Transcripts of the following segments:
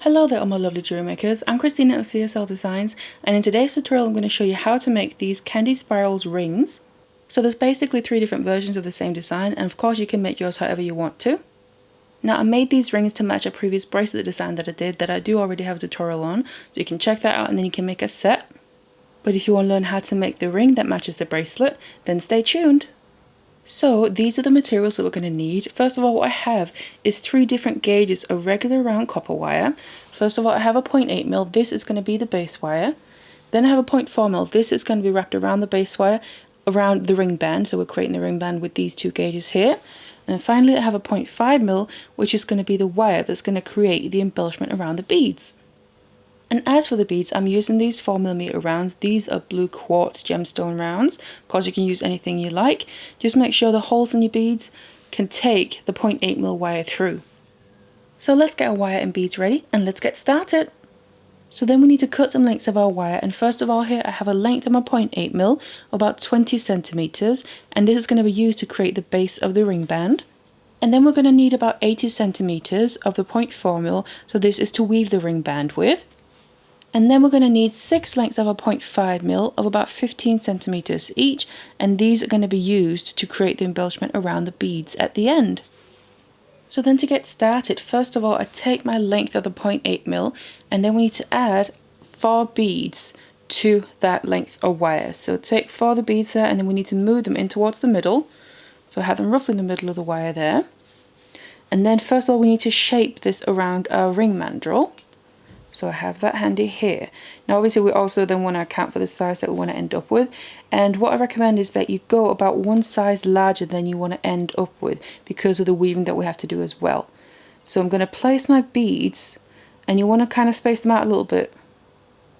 Hello there all my lovely jewelry makers, I'm Christina of CSLdesigns, and in today's tutorial I'm going to show you how to make these candy spirals rings. So there's basically 3 different versions of the same design, and of course you can make yours however you want to. Now I made these rings to match a previous bracelet design that I did that I do already have a tutorial on, so you can check that out and then you can make a set. But if you want to learn how to make the ring that matches the bracelet, then stay tuned. So these are the materials that we're going to need. First of all, what I have is 3 different gauges of regular round copper wire. First of all, I have a 0.8mm, this is going to be the base wire. Then I have a 0.4mm, this is going to be wrapped around the base wire, around the ring band, so we're creating the ring band with these 2 gauges here. And then finally I have a 0.5mm, which is going to be the wire that's going to create the embellishment around the beads. And as for the beads, I'm using these 4mm rounds. These are blue quartz gemstone rounds. Of course you can use anything you like. Just make sure the holes in your beads can take the 0.8mm wire through. So let's get our wire and beads ready and let's get started. So then we need to cut some lengths of our wire, and first of all here I have a length of my 0.8mm, about 20 centimeters, and this is going to be used to create the base of the ring band. And then we're going to need about 80 centimeters of the 0.4mm, so this is to weave the ring band with. And then we're going to need 6 lengths of a 0.5mm of about 15 centimeters each, and these are going to be used to create the embellishment around the beads at the end. So then to get started, first of all I take my length of the 0.8mm, and then we need to add 4 beads to that length of wire. So take 4 of the beads there, and then we need to move them in towards the middle. So I have them roughly in the middle of the wire there. And then first of all we need to shape this around our ring mandrel. So I have that handy here. Now obviously we also then want to account for the size that we want to end up with, and what I recommend is that you go about 1 size larger than you want to end up with because of the weaving that we have to do as well. So I'm going to place my beads, and you want to kind of space them out a little bit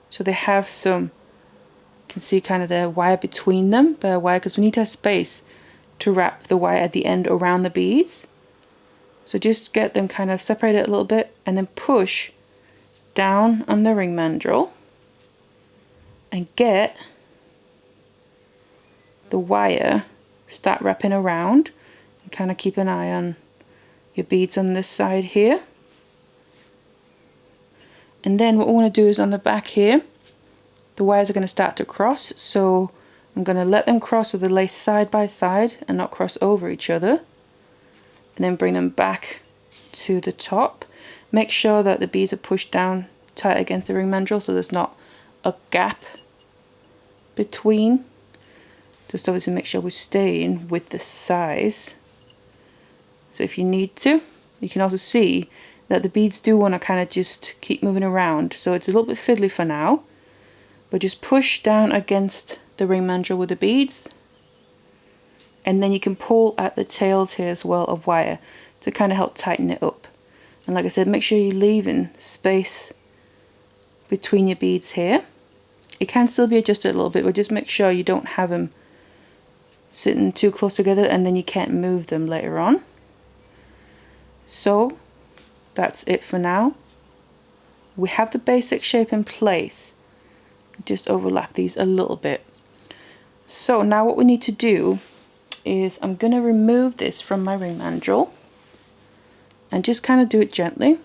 so they have some, you can see kind of the wire between them, bare wire, because we need to have space to wrap the wire at the end around the beads. So just get them kind of separated a little bit and then push down on the ring mandrel and get the wire, start wrapping around, and kind of keep an eye on your beads on this side here. And then what we want to do is on the back here, the wires are going to start to cross, so I'm going to let them cross so they lay side by side and not cross over each other, and then bring them back to the top. Make sure that the beads are pushed down tight against the ring mandrel so there's not a gap between. Just obviously make sure we're staying with the size. So if you need to, you can also see that the beads do want to kind of just keep moving around. So it's a little bit fiddly for now, but just push down against the ring mandrel with the beads. And then you can pull at the tails here as well of wire to kind of help tighten it up. And like I said, make sure you're leaving space between your beads here. It can still be adjusted a little bit, but just make sure you don't have them sitting too close together and then you can't move them later on. So that's it for now. We have the basic shape in place. Just overlap these a little bit. So now what we need to do is I'm going to remove this from my ring mandrel. And just kind of do it gently.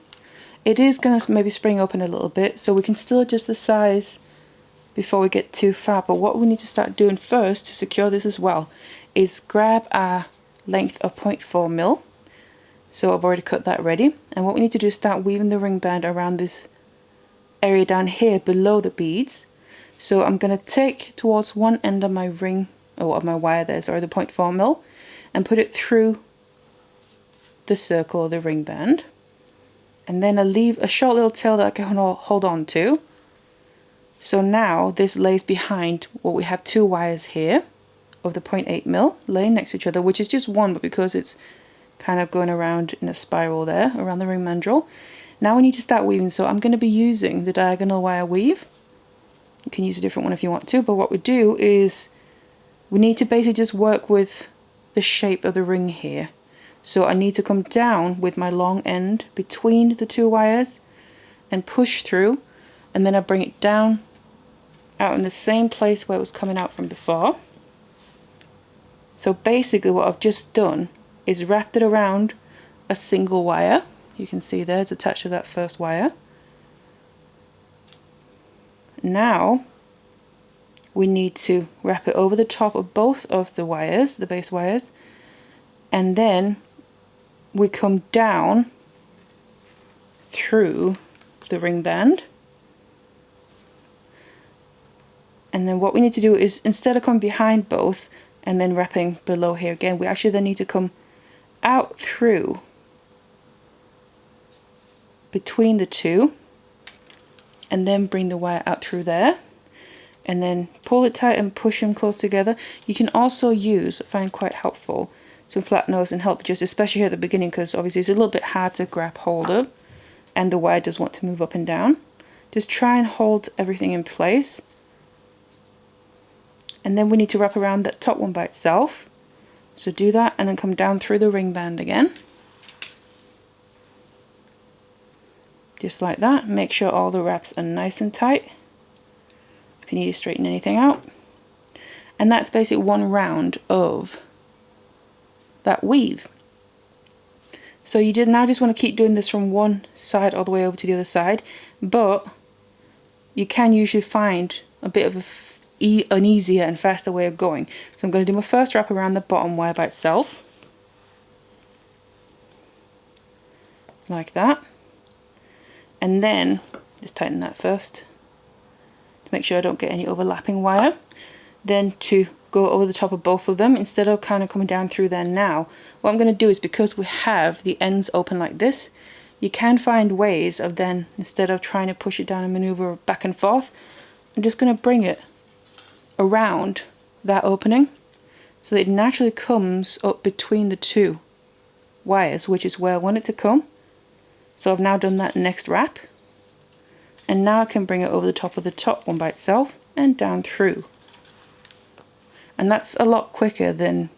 It is going to maybe spring open a little bit, so we can still adjust the size before we get too far. But what we need to start doing first to secure this as well is grab our length of 0.4mm. So I've already cut that ready. And what we need to do is start weaving the ring band around this area down here below the beads. So I'm going to take towards one end of my ring, or of my wire there, sorry, the 0.4mm, and put it through the circle of the ring band, and then I leave a short little tail that I can hold on to. So now this lays behind what we have 2 wires here of the 0.8mm laying next to each other, which is just one, but because it's kind of going around in a spiral there around the ring mandrel. Now we need to start weaving, so I'm going to be using the diagonal wire weave. You can use a different one if you want to, but what we do is we need to basically just work with the shape of the ring here. So I need to come down with my long end between the 2 wires and push through, and then I bring it down out in the same place where it was coming out from before. So basically what I've just done is wrapped it around a single wire. You can see there it's attached to that first wire. now we need to wrap it over the top of both of the wires, the base wires, and then we come down through the ring band. And then what we need to do is, instead of coming behind both and then wrapping below here again, we actually then need to come out through between the two and then bring the wire out through there and then pull it tight and push them close together. You can also use, I find quite helpful, some flat nose and help, just especially here at the beginning, because obviously it's a little bit hard to grab hold of and the wire does want to move up and down. Just try and hold everything in place. And then we need to wrap around that top one by itself. So do that and then come down through the ring band again. Just like that. Make sure all the wraps are nice and tight. If you need to straighten anything out. And that's basically one round of that weave. So you now just want to keep doing this from one side all the way over to the other side. But you can usually find a bit of an easier and faster way of going. So I'm going to do my first wrap around the bottom wire by itself, like that, and then just tighten that first to make sure I don't get any overlapping wire. Then to go over the top of both of them, instead of kind of coming down through there now, what I'm going to do is, because we have the ends open like this, you can find ways of then, instead of trying to push it down and maneuver back and forth, I'm just going to bring it around that opening so that it naturally comes up between the two wires, which is where I want it to come. So I've now done that next wrap, and now I can bring it over the top of the top one by itself and down through. And that's a lot quicker than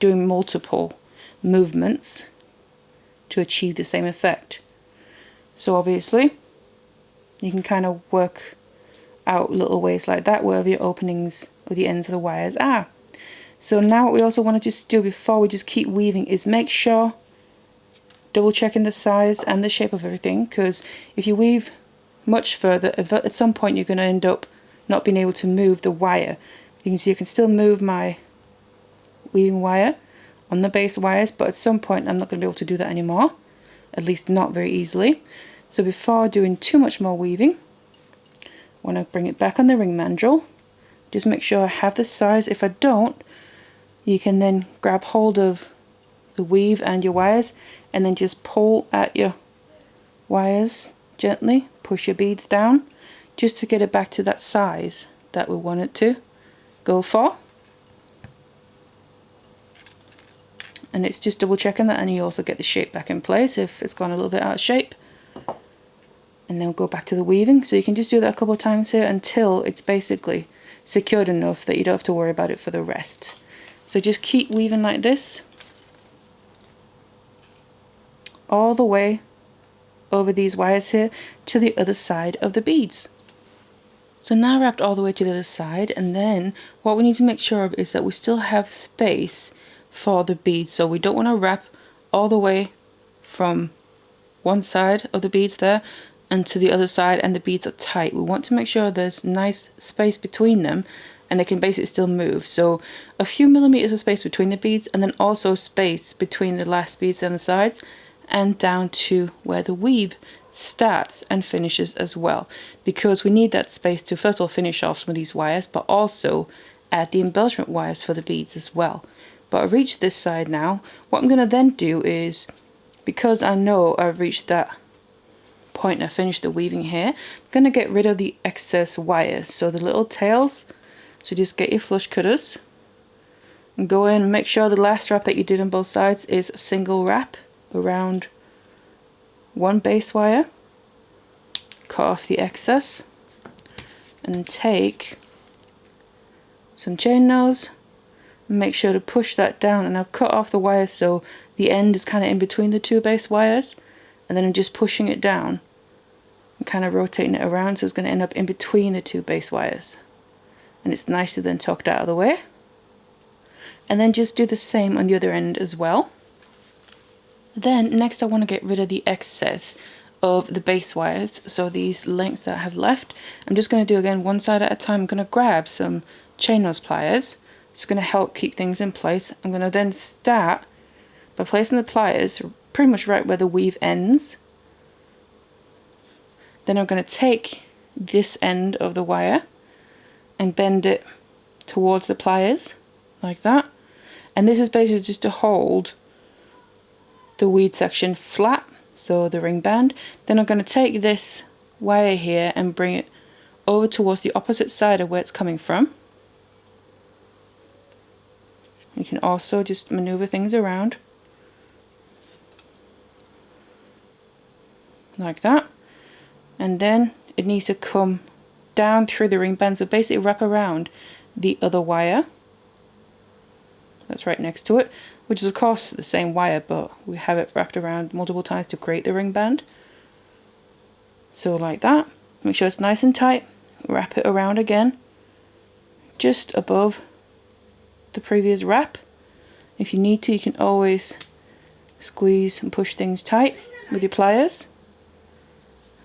doing multiple movements to achieve the same effect. So obviously you can kind of work out little ways like that wherever your openings or the ends of the wires are. So now what we also want to just do before we just keep weaving is make sure, double checking the size and the shape of everything, because if you weave much further, at some point you're going to end up not being able to move the wire. You can see I can still move my weaving wire on the base wires, but at some point I'm not going to be able to do that anymore, at least not very easily. So before doing too much more weaving, when I bring it back on the ring mandrel, just make sure I have the size. If I don't, you can then grab hold of the weave and your wires and then just pull at your wires gently, push your beads down just to get it back to that size that we want it to go for. And it's just double checking that, and you also get the shape back in place if it's gone a little bit out of shape. And then we'll go back to the weaving. So you can just do that a couple of times here until it's basically secured enough that you don't have to worry about it for the rest. So just keep weaving like this all the way over these wires here to the other side of the beads. So now wrapped all the way to the other side, and then what we need to make sure of is that we still have space for the beads. So we don't want to wrap all the way from one side of the beads there and to the other side and the beads are tight. We want to make sure there's nice space between them and they can basically still move. So a few millimeters of space between the beads, and then also space between the last beads and the sides, and down to where the weave starts and finishes as well, because we need that space to first of all finish off some of these wires, but also add the embellishment wires for the beads as well. But I've reached this side now. What I'm going to then do is, because I know I've reached that point, I finished the weaving here, I'm going to get rid of the excess wires, so the little tails. So just get your flush cutters and go in and make sure the last wrap that you did on both sides is a single wrap around one base wire. Cut off the excess and take some chain nose and make sure to push that down, and I've cut off the wires so the end is kind of in between the two base wires, and then I'm just pushing it down and kind of rotating it around so it's going to end up in between the two base wires, and it's nicely then tucked out of the way. And then just do the same on the other end as well. Then next I want to get rid of the excess of the base wires. So these lengths that I have left, I'm just going to do again one side at a time. I'm going to grab some chain nose pliers. It's going to help keep things in place. I'm going to then start by placing the pliers pretty much right where the weave ends. Then I'm going to take this end of the wire and bend it towards the pliers like that. And this is basically just to hold the weed section flat, so the ring band. Then I'm going to take this wire here and bring it over towards the opposite side of where it's coming from. You can also just maneuver things around like that, and then it needs to come down through the ring band, so basically wrap around the other wire that's right next to it, which is of course the same wire, but we have it wrapped around multiple times to create the ring band. So like that. Make sure it's nice and tight. Wrap it around again, just above the previous wrap. If you need to, you can always squeeze and push things tight with your pliers.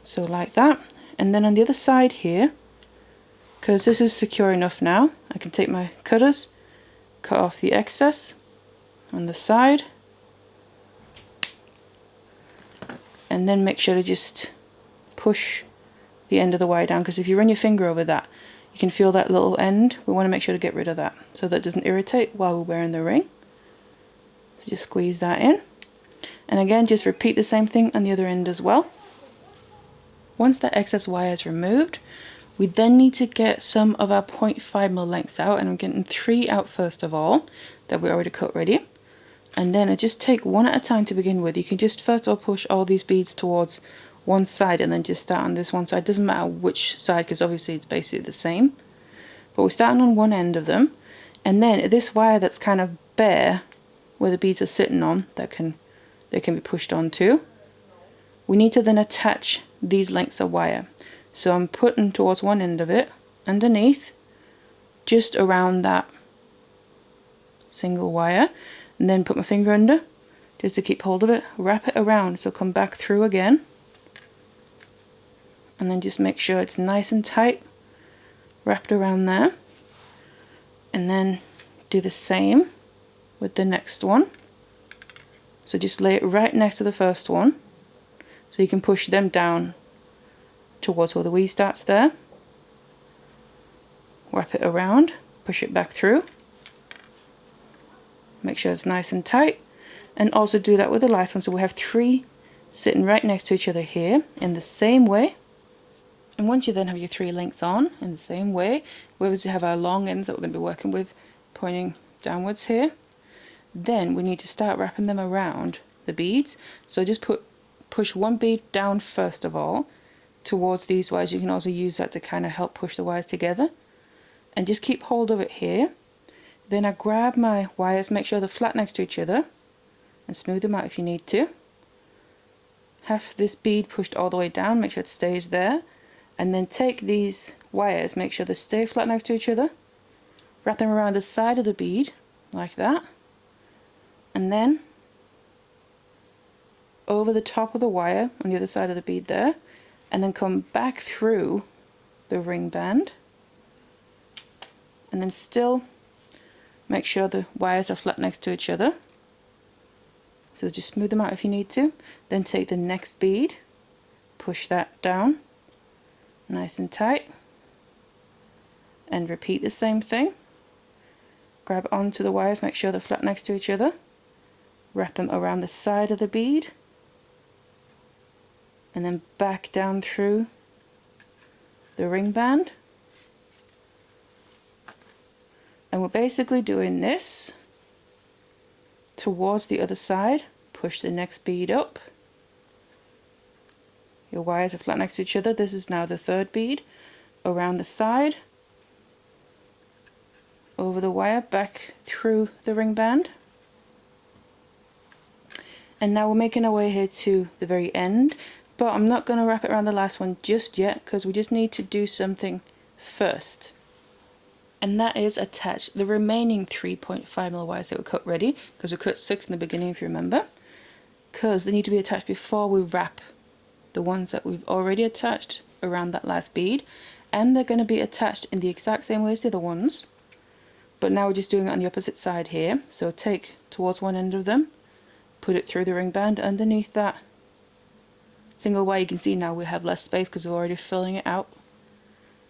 So like that. And then on the other side here, because this is secure enough now, I can take my cutters, cut off the excess on the side, and then make sure to just push the end of the wire down, because if you run your finger over that, you can feel that little end. We want to make sure to get rid of that so that it doesn't irritate while we're wearing the ring. So just squeeze that in, and again just repeat the same thing on the other end as well. Once that excess wire is removed, we then need to get some of our 0.5mm lengths out, and I'm getting 3 out first of all that we already cut ready. And then I just take one at a time to begin with. You can just first of all push all these beads towards one side and then just start on this one side. Doesn't matter which side, because obviously it's basically the same. But we're starting on one end of them, and then this wire that's kind of bare, where the beads are sitting on, they can be pushed onto. We need to then attach these lengths of wire. So I'm putting towards one end of it, underneath, just around that single wire, and then put my finger under, just to keep hold of it, wrap it around, so come back through again, and then just make sure it's nice and tight, wrapped around there, and then do the same with the next one. So just lay it right next to the first one, so you can push them down towards where the weave starts there. Wrap it around, push it back through. Make sure it's nice and tight, and also do that with the last one. So we have 3 sitting right next to each other here in the same way. And once you then have your 3 lengths on in the same way, we obviously have our long ends that we're going to be working with pointing downwards here. Then we need to start wrapping them around the beads. So just push one bead down first of all towards these wires. You can also use that to kind of help push the wires together, and just keep hold of it here. Then I grab my wires, make sure they're flat next to each other, and smooth them out if you need to. Have this bead pushed all the way down, make sure it stays there, and then take these wires, make sure they stay flat next to each other, wrap them around the side of the bead like that, and then over the top of the wire on the other side of the bead there, and then come back through the ring band, and then still make sure the wires are flat next to each other. So just smooth them out if you need to. Then take the next bead, push that down nice and tight, and repeat the same thing. Grab onto the wires, make sure they're flat next to each other, wrap them around the side of the bead, and then back down through the ring band. And we're basically doing this towards the other side. Push the next bead up. Your wires are flat next to each other. This is now the 3rd bead. Around the side, over the wire, back through the ring band. And now we're making our way here to the very end. But I'm not going to wrap it around the last one just yet, because we just need to do something first. And that is attach the remaining 3.5mm wires that we cut ready, because we cut 6 in the beginning if you remember, because they need to be attached before we wrap the ones that we've already attached around that last bead, and they're going to be attached in the exact same way as the other ones, but now we're just doing it on the opposite side here. So take towards one end of them, put it through the ring band underneath that single wire. You can see now we have less space because we're already filling it out,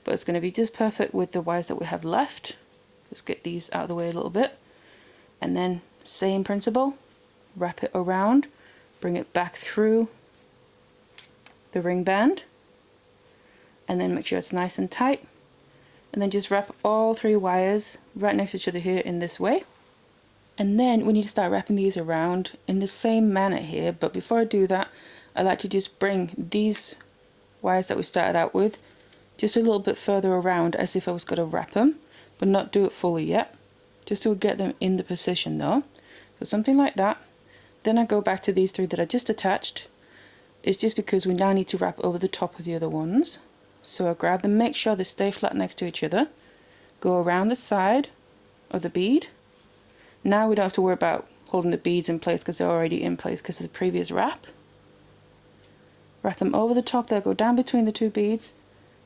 but it's going to be just perfect with the wires that we have left. Just get these out of the way a little bit, and then same principle, wrap it around, bring it back through the ring band, and then make sure it's nice and tight, and then just wrap all 3 wires right next to each other here in this way. And then we need to start wrapping these around in the same manner here, but before I do that, I like to just bring these wires that we started out with just a little bit further around, as if I was going to wrap them, but not do it fully yet, just to get them in the position though. So something like that. Then I go back to these 3 that I just attached. It's just because we now need to wrap over the top of the other ones. So I grab them, make sure they stay flat next to each other, go around the side of the bead. Now we don't have to worry about holding the beads in place because they're already in place because of the previous wrap. Wrap them over the top there, go down between the 2 beads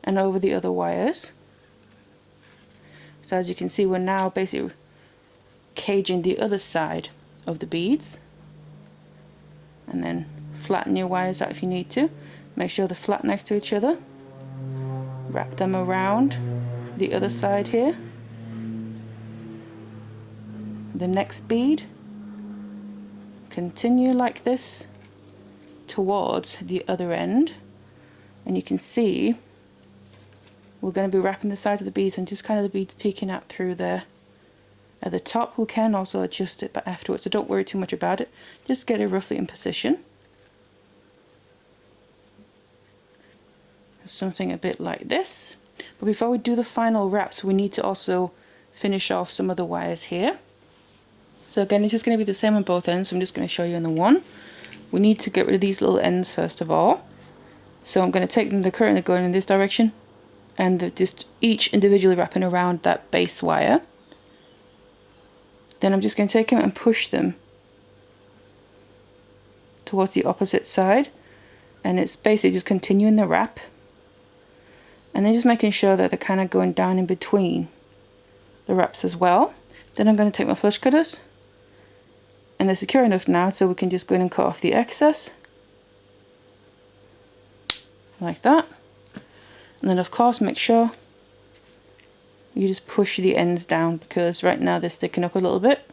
and over the other wires. So as you can see, we're now basically caging the other side of the beads. And then flatten your wires out if you need to. Make sure they're flat next to each other. Wrap them around the other side here. The next bead. Continue like this towards the other end. And you can see we're going to be wrapping the sides of the beads and just kind of the beads peeking out through there. At the top we can also adjust it but afterwards, so don't worry too much about it. Just get it roughly in position. Something a bit like this. But before we do the final wraps, we need to also finish off some of the wires here. So again, it's just going to be the same on both ends, so I'm just going to show you on the one. We need to get rid of these little ends first of all. So I'm going to take them, the current going in this direction, and they're just each individually wrapping around that base wire. Then I'm just going to take them and push them towards the opposite side, and it's basically just continuing the wrap. And then just making sure that they're kind of going down in between the wraps as well. Then I'm going to take my flush cutters, and they're secure enough now so we can just go in and cut off the excess. Like that. And then of course make sure you just push the ends down, because right now they're sticking up a little bit.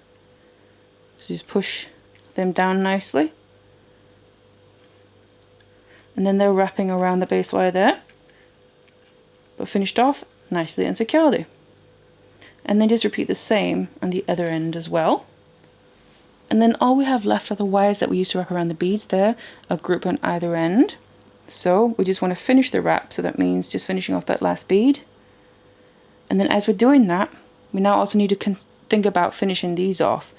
So just push them down nicely. And then they're wrapping around the base wire there, but finished off nicely and securely. And then just repeat the same on the other end as well. And then all we have left are the wires that we used to wrap around the beads there, a group on either end. So we just want to finish the wrap, so that means just finishing off that last bead. And then as we're doing that, we now also need to think about finishing these off.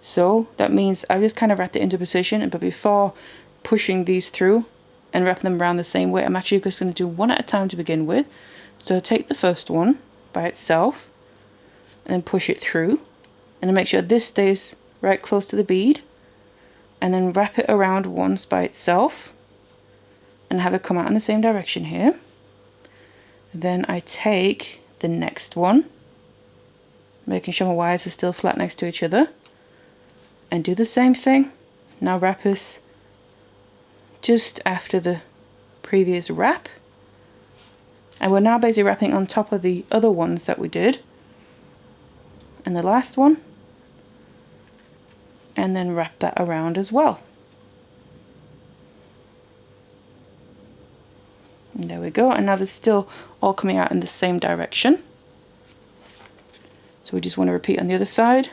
So that means I've just kind of wrapped it into position, but before pushing these through and wrapping them around the same way, I'm actually just going to do one at a time to begin with. So take the first one by itself and then push it through, and then make sure this stays right close to the bead, and then wrap it around once by itself and have it come out in the same direction here. Then I take the next one, making sure my wires are still flat next to each other, and do the same thing. Now wrap this just after the previous wrap, and we're now basically wrapping on top of the other ones that we did, and the last one, and then wrap that around as well. And there we go, and now they're still all coming out in the same direction. So we just want to repeat on the other side.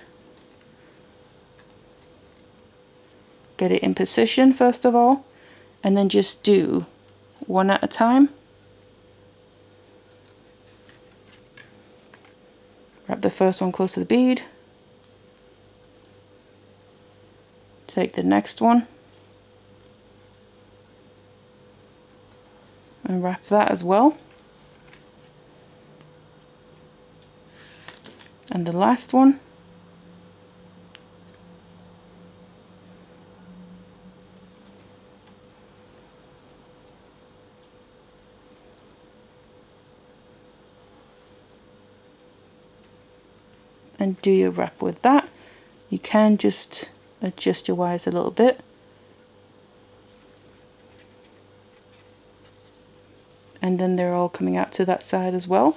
Get it in position first of all, and then just do one at a time. Wrap the first one close to the bead. Take the next one and wrap that as well. And the last one. and do your wrap with that. You can just adjust your wires a little bit. And then they're all coming out to that side as well.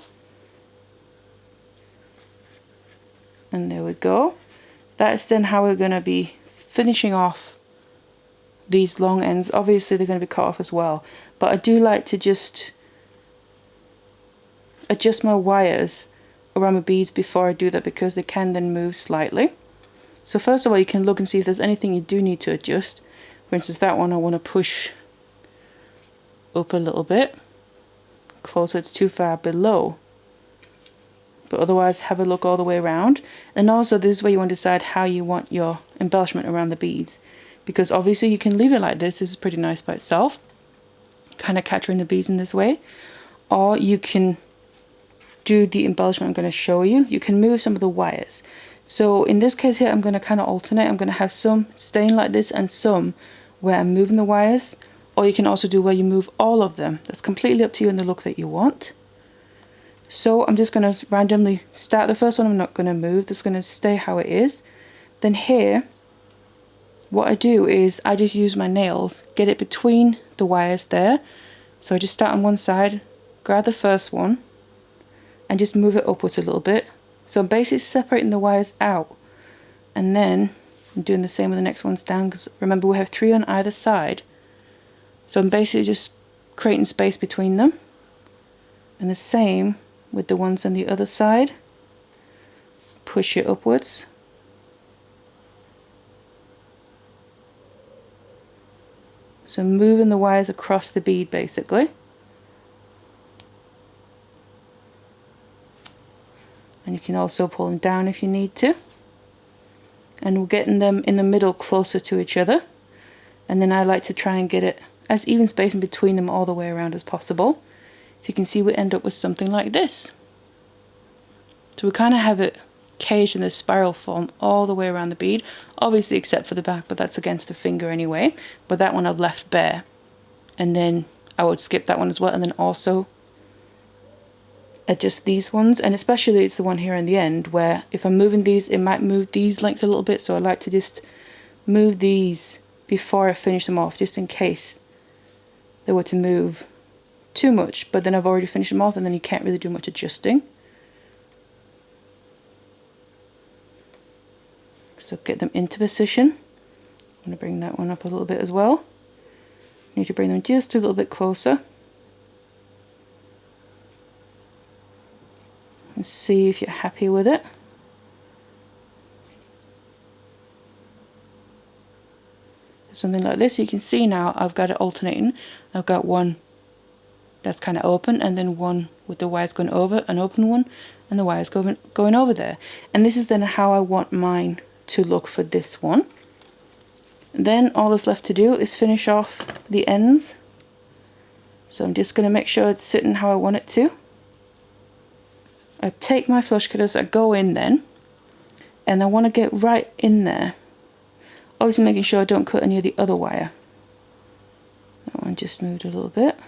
And there we go. That's then how we're going to be finishing off these long ends. Obviously they're going to be cut off as well, but I do like to just adjust my wires around my beads before I do that, because they can then move slightly. So first of all, you can look and see if there's anything you do need to adjust. For instance, that one I want to push up a little bit closer, it's too far below. But otherwise, have a look all the way around. And also, this is where you want to decide how you want your embellishment around the beads, because obviously you can leave it like this. This is pretty nice by itself, kind of capturing the beads in this way, or you can do the embellishment I'm going to show you. You can move some of the wires. So in this case here, I'm going to kind of alternate. I'm going to have some staying like this and some where I'm moving the wires, or you can also do where you move all of them. That's completely up to you and the look that you want. So I'm just going to randomly start the first one. I'm not going to move. This is going to stay how it is. Then here, what I do is I just use my nails, get it between the wires there. So I just start on one side, grab the first one, and just move it upwards a little bit. So I'm basically separating the wires out. And then I'm doing the same with the next ones down, because remember we have 3 on either side. So I'm basically just creating space between them. And the same with the ones on the other side. Push it upwards. So moving the wires across the bead basically. And you can also pull them down if you need to. And we're getting them in the middle closer to each other. And then I like to try and get it as even spacing between them all the way around as possible. So you can see we end up with something like this. So we kind of have it caged in this spiral form all the way around the bead, obviously except for the back, but that's against the finger anyway. But that one I've left bare. And then I would skip that one as well, and then also adjust these ones, and especially it's the one here in the end where if I'm moving these, it might move these lengths a little bit, so I like to just move these before I finish them off, just in case they were to move too much, but then I've already finished them off and then you can't really do much adjusting. So get them into position. I'm going to bring that one up a little bit as well. Need to bring them just a little bit closer. And see if you're happy with it. Something like this, you can see now I've got it alternating. I've got one that's kind of open, and then one with the wires going over, an open one, and the wires going over there. And this is then how I want mine to look for this one. Then all that's left to do is finish off the ends. So I'm just going to make sure it's sitting how I want it to. I take my flush cutters, I go in then, and I want to get right in there. Obviously making sure I don't cut any of the other wire. That one just moved a little bit.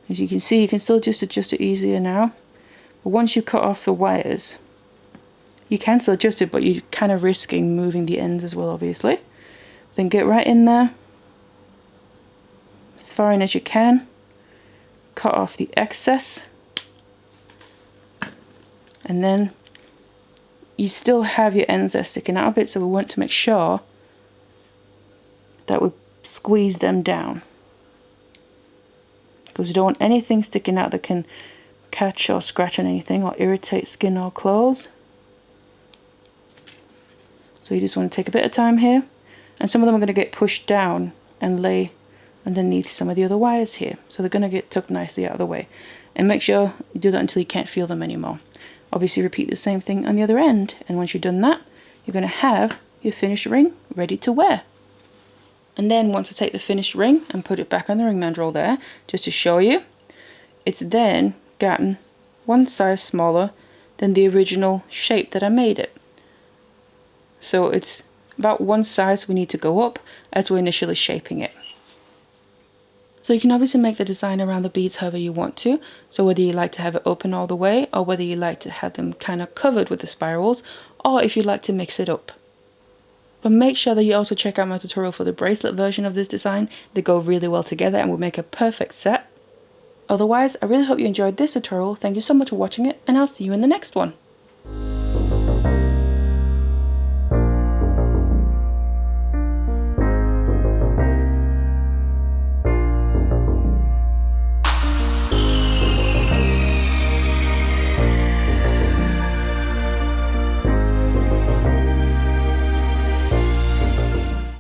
As you can see, you can still just adjust it easier now. But once you cut off the wires, you can still adjust it, but you're kind of risking moving the ends as well, obviously. Then get right in there, as far in as you can. Cut off the excess. And then you still have your ends that are sticking out a bit, so we want to make sure that we squeeze them down, because you don't want anything sticking out that can catch or scratch on anything or irritate skin or clothes. So you just want to take a bit of time here, and some of them are going to get pushed down and lay underneath some of the other wires here, so they're going to get tucked nicely out of the way. And make sure you do that until you can't feel them anymore. Obviously repeat the same thing on the other end, and once you've done that, you're going to have your finished ring ready to wear. And then once I take the finished ring and put it back on the ring mandrel there, just to show you, it's then gotten one size smaller than the original shape that I made it. So it's about one size we need to go up as we're initially shaping it. So So you can obviously make the design around the beads however you want to. So whether you like to have it open all the way, or whether you like to have them kind of covered with the spirals, or if you like to mix it up. But make sure that you also check out my tutorial for the bracelet version of this design. They go really well together and will make a perfect set. Otherwise, I really hope you enjoyed this tutorial. Thank you so much for watching it, and I'll see you in the next one.